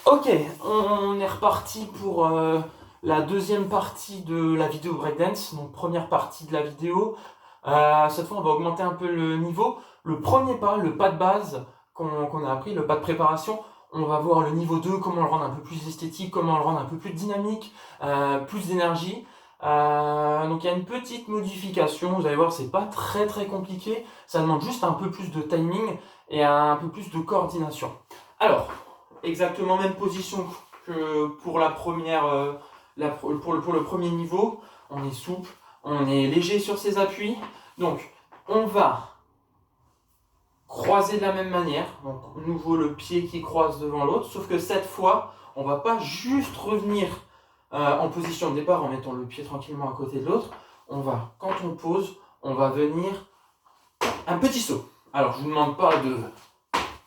Ok, on est reparti pour la deuxième partie de la vidéo breakdance, donc première partie de la vidéo. Cette fois, on va augmenter un peu le niveau. Le premier pas, le pas de base qu'on a appris, le pas de préparation, on va voir le niveau 2, comment le rendre un peu plus esthétique, comment le rendre un peu plus dynamique, plus d'énergie. Donc il y a une petite modification, vous allez voir, c'est pas très compliqué, ça demande juste un peu plus de timing et un peu plus de coordination. Alors, exactement même position que pour la première, pour le premier niveau. On est souple, on est léger sur ses appuis. Donc, on va croiser de la même manière. Donc, nouveau le pied qui croise devant l'autre. Sauf que cette fois, on va pas juste revenir en position de départ en mettant le pied tranquillement à côté de l'autre. On va, quand on pose, on va venir un petit saut. Alors, je vous demande pas de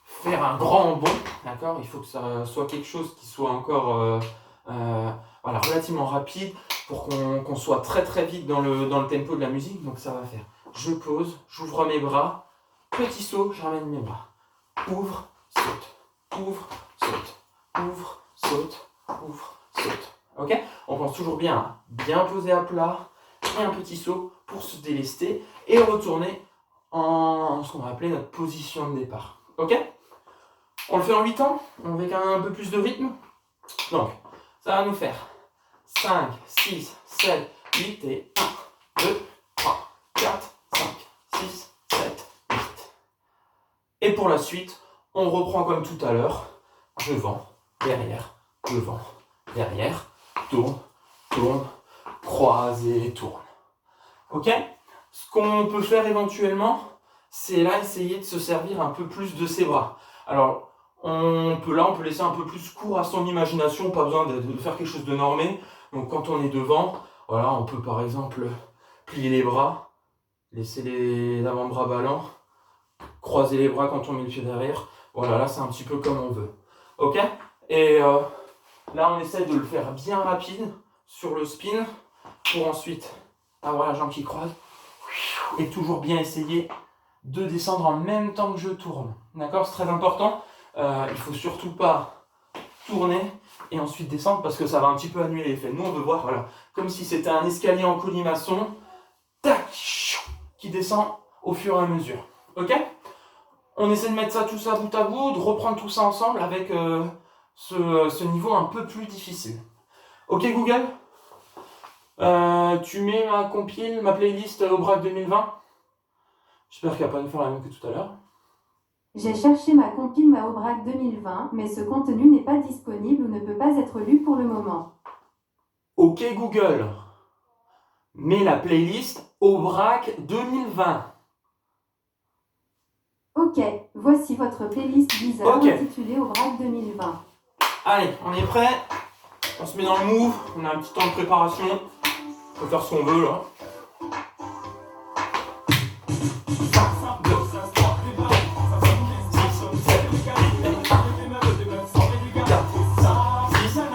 faire un grand bond, d'accord? Il faut que ça soit quelque chose qui soit encore voilà, relativement rapide pour qu'on soit très vite dans le tempo de la musique. Donc ça va faire, je pose, j'ouvre mes bras, petit saut, je ramène mes bras, ouvre, saute, ouvre, saute, ouvre, saute, ouvre, saute. Ok? On pense toujours bien à bien poser à plat et un petit saut pour se délester et retourner en ce qu'on va appeler notre position de départ. Ok? On le fait en 8 temps, avec un peu plus de rythme. Donc, ça va nous faire 5, 6, 7, 8 et 1, 2, 3, 4, 5, 6, 7, 8. Et pour la suite, on reprend comme tout à l'heure. Devant, derrière, tourne, tourne, croise et tourne. Ok? Ce qu'on peut faire éventuellement, c'est là essayer de se servir un peu plus de ses bras. Alors, on peut laisser un peu plus court à son imagination, pas besoin de faire quelque chose de normé. Donc quand on est devant, voilà, on peut par exemple plier les bras, laisser les avant-bras ballants, croiser les bras quand on met le pied derrière. Voilà, là c'est un petit peu comme on veut. Ok? Et là on essaie de le faire bien rapide sur le spin pour ensuite avoir la jambe qui croise et toujours bien essayer de descendre en même temps que je tourne. D'accord? C'est très important. Il faut surtout pas tourner et ensuite descendre parce que ça va un petit peu annuler l'effet. Nous on veut voir, voilà, comme si c'était un escalier en colimaçon, tac, qui descend au fur et à mesure. Ok? On essaie de mettre ça tout ça bout à bout, de reprendre tout ça ensemble avec ce niveau un peu plus difficile. Ok Google, tu mets ma playlist au BRAC 2020. J'espère qu'elle va pas nous faire la même que tout à l'heure. J'ai cherché ma compile Aubrac 2020, mais ce contenu n'est pas disponible ou ne peut pas être lu pour le moment. Ok Google, mets la playlist Aubrac 2020. Ok, voici votre playlist Deezer intitulée Aubrac 2020. Allez, on est prêt. On se met dans le move, on a un petit temps de préparation. On peut faire ce qu'on veut là.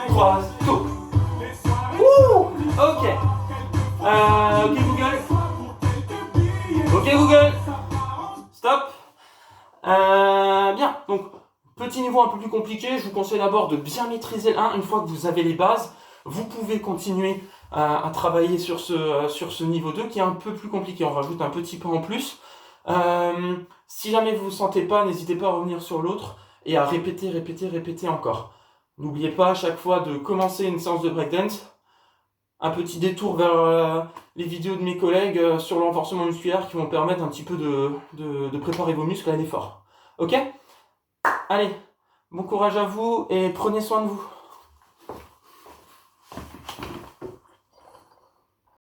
Croise, tout. Ok. Ok Google. Ok Google. Stop. Bien. Donc, petit niveau un peu plus compliqué. Je vous conseille d'abord de bien maîtriser le 1. Une fois que vous avez les bases, vous pouvez continuer à travailler sur ce niveau 2 qui est un peu plus compliqué. On rajoute un petit peu en plus. Si jamais vous ne vous sentez pas, n'hésitez pas à revenir sur l'autre et à répéter encore. N'oubliez pas à chaque fois de commencer une séance de breakdance. Un petit détour vers les vidéos de mes collègues sur le renforcement musculaire qui vont permettre un petit peu de préparer vos muscles à l'effort. Ok? Allez, bon courage à vous et prenez soin de vous.